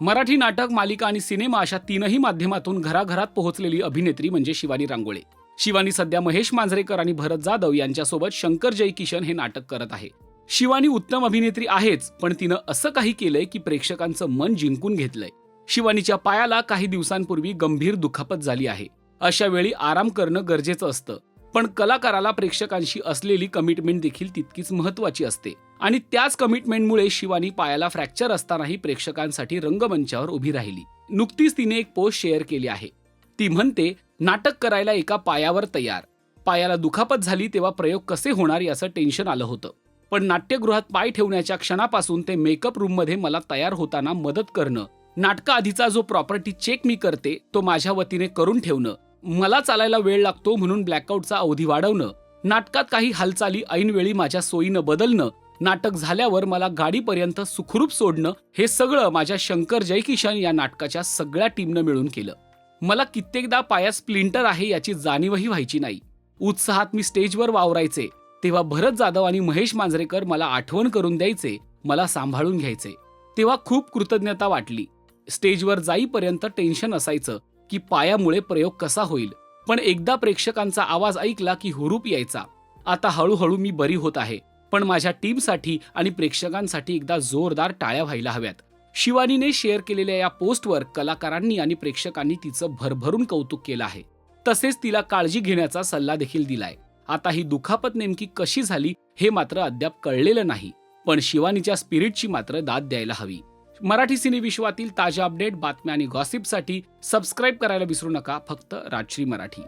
मराठी नाटक, मालिका आणि सिनेमा अशा तीनही माध्यमातून घराघरात पोहोचलेली अभिनेत्री म्हणजे शिवानी रांगोळे. शिवानी सध्या महेश मांजरेकर आणि भरत जाधव यांच्यासोबत शंकर जय किशन हे नाटक करत आहे. शिवानी उत्तम अभिनेत्री आहेच, पण तिनं असं काही केलंय की प्रेक्षकांचं मन जिंकून घेतलंय. शिवानीच्या पायाला काही दिवसांपूर्वी गंभीर दुखापत झाली आहे. अशा वेळी आराम करणं गरजेचं असतं, पण कलाकाराला प्रेक्षकांशी असलेली कमिटमेंट देखील तितकीच महत्त्वाची असते. आणि त्याच कमिटमेंटमुळे शिवानी पायाला फ्रॅक्चर असतानाही प्रेक्षकांसाठी रंगमंचावर उभी राहिली. नुकतीच तिने एक पोस्ट शेअर केली आहे. ती म्हणते, नाटक करायला एका पायावर तयार. पायाला दुखापत झाली तेव्हा प्रयोग कसे होणार याचं टेन्शन आलं होतं, पण नाट्यगृहात पाय ठेवण्याच्या क्षणापासून ते मेकअप रूममध्ये मला तयार होताना मदत करणं, नाटकाआधीचा जो प्रॉपर्टी चेक मी करते तो माझ्या वतीने करून ठेवणं, मला चालायला वेळ लागतो म्हणून ब्लॅकआउटचा अवधी वाढवणं, नाटकात काही हालचाली ऐनवेळी माझ्या सोयीनं बदलणं, नाटक झाल्यावर मला गाडीपर्यंत सुखरूप सोडणं, हे सगळं माझ्या शंकर जय किशन या नाटकाच्या सगळ्या टीमनं मिळून केलं. मला कित्येकदा पायात स्प्लिंटर आहे याची जाणीवही व्हायची नाही. उत्साहात मी स्टेजवर वावरायचे तेव्हा भरत जाधव आणि महेश मांजरेकर मला आठवण करून द्यायचे, मला सांभाळून घ्यायचे. तेव्हा खूप कृतज्ञता वाटली. स्टेजवर जाईपर्यंत टेन्शन असायचं की पायामुळे प्रयोग कसा होईल, पण एकदा प्रेक्षकांचा आवाज ऐकला की हुरूप यायचा. आता हळूहळू मी बरी होत आहे, पण माझ्या टीमसाठी आणि प्रेक्षकांसाठी एकदा जोरदार टाळ्या व्हायला हव्यात. शिवानीने शेअर केलेल्या या पोस्टवर कलाकारांनी आणि प्रेक्षकांनी तिचं भरभरून कौतुक केलं आहे. तसेच तिला काळजी घेण्याचा सल्ला देखील दिलाय. आता ही दुखापत नेमकी कशी झाली हे मात्र अद्याप कळलेलं नाही, पण शिवानीच्या स्पिरिटची मात्र दाद द्यायला हवी. मराठी सिने विश्वातील ताज्या अपडेट, बातम्या आणि गॉसिपसाठी सबस्क्राईब करायला विसरू नका. फक्त राजश्री मराठी.